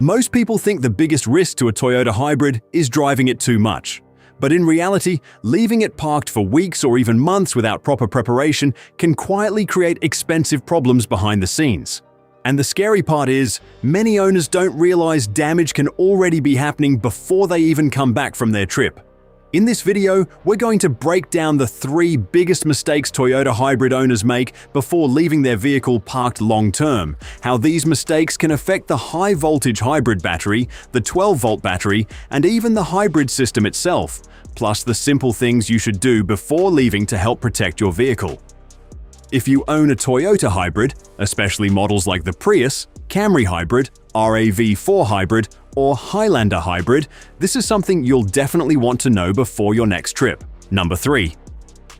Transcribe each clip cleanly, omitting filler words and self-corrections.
Most people think the biggest risk to a Toyota Hybrid is driving it too much. But in reality, leaving it parked for weeks or even months without proper preparation can quietly create expensive problems behind the scenes. And the scary part is, many owners don't realize damage can already be happening before they even come back from their trip. In this video, we're going to break down the 3 biggest mistakes Toyota Hybrid owners make before leaving their vehicle parked long-term, how these mistakes can affect the high-voltage hybrid battery, the 12-volt battery, and even the hybrid system itself, plus the simple things you should do before leaving to help protect your vehicle. If you own a Toyota Hybrid, especially models like the Prius, Camry Hybrid, RAV4 Hybrid, or Highlander Hybrid, this is something you'll definitely want to know before your next trip. Number 3.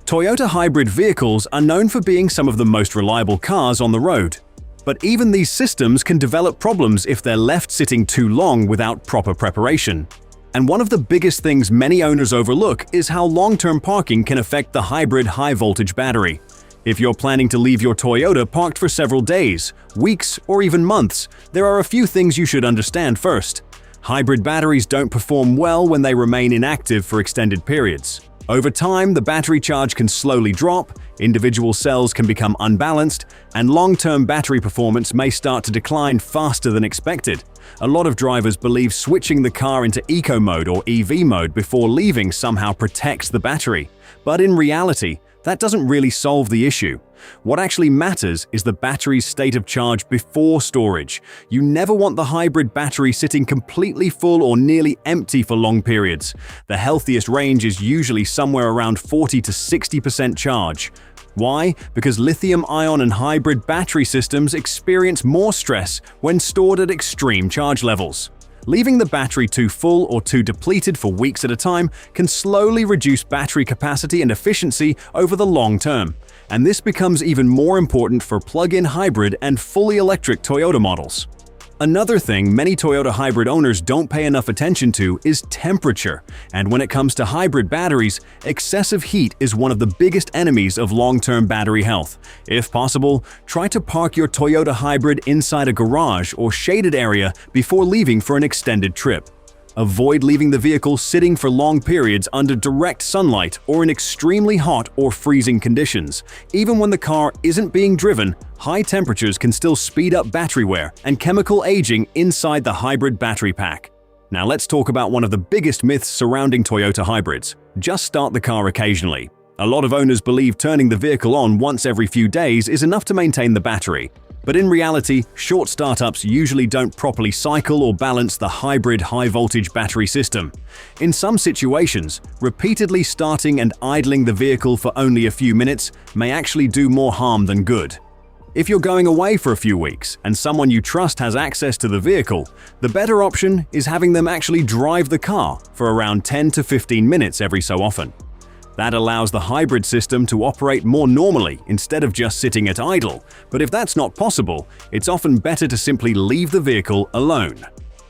Toyota hybrid vehicles are known for being some of the most reliable cars on the road. But even these systems can develop problems if they're left sitting too long without proper preparation. And one of the biggest things many owners overlook is how long-term parking can affect the hybrid high-voltage battery. If you're planning to leave your Toyota parked for several days, weeks, or even months, there are a few things you should understand first. Hybrid batteries don't perform well when they remain inactive for extended periods. Over time, the battery charge can slowly drop, individual cells can become unbalanced, and long-term battery performance may start to decline faster than expected. A lot of drivers believe switching the car into eco mode or EV mode before leaving somehow protects the battery. But in reality, that doesn't really solve the issue. What actually matters is the battery's state of charge before storage. You never want the hybrid battery sitting completely full or nearly empty for long periods. The healthiest range is usually somewhere around 40 to 60% charge. Why? Because lithium-ion and hybrid battery systems experience more stress when stored at extreme charge levels. Leaving the battery too full or too depleted for weeks at a time can slowly reduce battery capacity and efficiency over the long term. And this becomes even more important for plug-in hybrid and fully electric Toyota models. Another thing many Toyota hybrid owners don't pay enough attention to is temperature. And when it comes to hybrid batteries, excessive heat is one of the biggest enemies of long-term battery health. If possible, try to park your Toyota hybrid inside a garage or shaded area before leaving for an extended trip. Avoid leaving the vehicle sitting for long periods under direct sunlight or in extremely hot or freezing conditions. Even when the car isn't being driven, high temperatures can still speed up battery wear and chemical aging inside the hybrid battery pack. Now let's talk about one of the biggest myths surrounding Toyota hybrids. Just start the car occasionally. A lot of owners believe turning the vehicle on once every few days is enough to maintain the battery. But in reality, short startups usually don't properly cycle or balance the hybrid high-voltage battery system. In some situations, repeatedly starting and idling the vehicle for only a few minutes may actually do more harm than good. If you're going away for a few weeks and someone you trust has access to the vehicle, the better option is having them actually drive the car for around 10 to 15 minutes every so often. That allows the hybrid system to operate more normally instead of just sitting at idle, but if that's not possible, it's often better to simply leave the vehicle alone.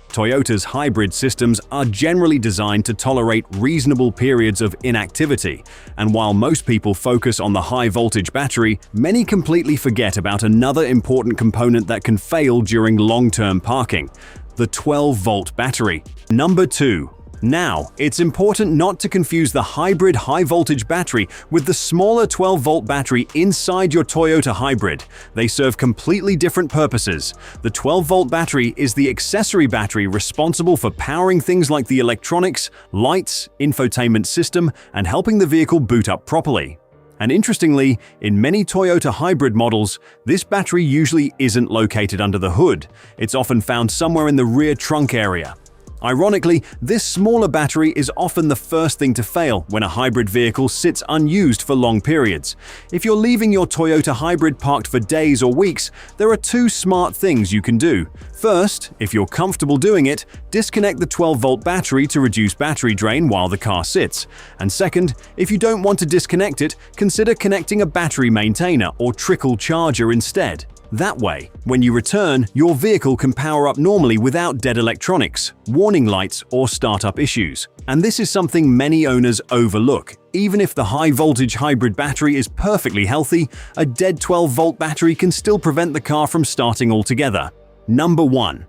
Toyota's hybrid systems are generally designed to tolerate reasonable periods of inactivity, and while most people focus on the high-voltage battery, many completely forget about another important component that can fail during long-term parking: the 12-volt battery. Number 2. Now, it's important not to confuse the hybrid high-voltage battery with the smaller 12-volt battery inside your Toyota Hybrid. They serve completely different purposes. The 12-volt battery is the accessory battery responsible for powering things like the electronics, lights, infotainment system, and helping the vehicle boot up properly. And interestingly, in many Toyota hybrid models, this battery usually isn't located under the hood. It's often found somewhere in the rear trunk area. Ironically, this smaller battery is often the first thing to fail when a hybrid vehicle sits unused for long periods. If you're leaving your Toyota Hybrid parked for days or weeks, there are 2 smart things you can do. First, if you're comfortable doing it, disconnect the 12-volt battery to reduce battery drain while the car sits. And second, if you don't want to disconnect it, consider connecting a battery maintainer or trickle charger instead. That way, when you return, your vehicle can power up normally without dead electronics, warning lights, or startup issues. And this is something many owners overlook. Even if the high-voltage hybrid battery is perfectly healthy, a dead 12-volt battery can still prevent the car from starting altogether. Number 1.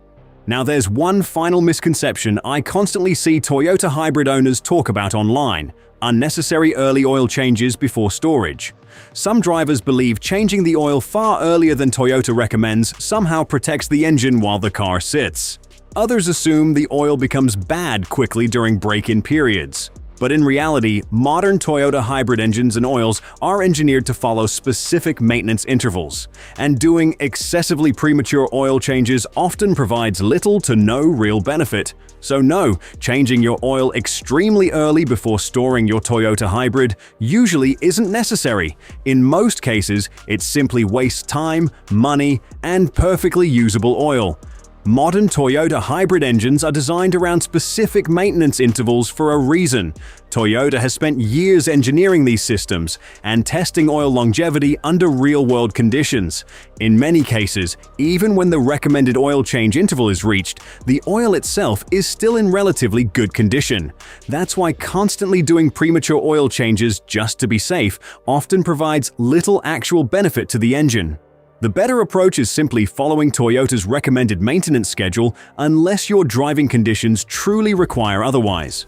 Now there's one final misconception I constantly see Toyota Hybrid owners talk about online: unnecessary early oil changes before storage. Some drivers believe changing the oil far earlier than Toyota recommends somehow protects the engine while the car sits. Others assume the oil becomes bad quickly during break-in periods. But in reality, modern Toyota hybrid engines and oils are engineered to follow specific maintenance intervals, and doing excessively premature oil changes often provides little to no real benefit. So no, changing your oil extremely early before storing your Toyota Hybrid usually isn't necessary. In most cases, it simply wastes time, money, and perfectly usable oil. Modern Toyota hybrid engines are designed around specific maintenance intervals for a reason. Toyota has spent years engineering these systems and testing oil longevity under real-world conditions. In many cases, even when the recommended oil change interval is reached, the oil itself is still in relatively good condition. That's why constantly doing premature oil changes just to be safe often provides little actual benefit to the engine. The better approach is simply following Toyota's recommended maintenance schedule unless your driving conditions truly require otherwise.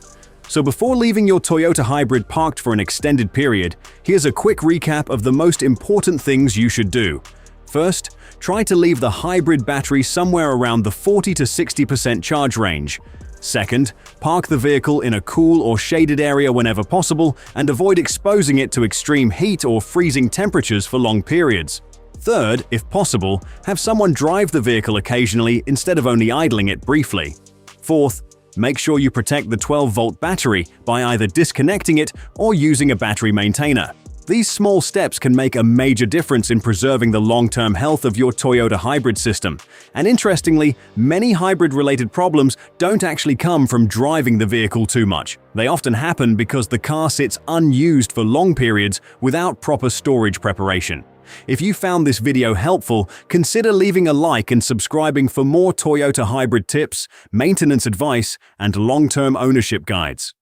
So before leaving your Toyota Hybrid parked for an extended period, here's a quick recap of the most important things you should do. First, try to leave the hybrid battery somewhere around the 40 to 60% charge range. Second, park the vehicle in a cool or shaded area whenever possible and avoid exposing it to extreme heat or freezing temperatures for long periods. Third, if possible, have someone drive the vehicle occasionally instead of only idling it briefly. Fourth, make sure you protect the 12-volt battery by either disconnecting it or using a battery maintainer. These small steps can make a major difference in preserving the long-term health of your Toyota hybrid system. And interestingly, many hybrid-related problems don't actually come from driving the vehicle too much. They often happen because the car sits unused for long periods without proper storage preparation. If you found this video helpful, consider leaving a like and subscribing for more Toyota hybrid tips, maintenance advice, and long-term ownership guides.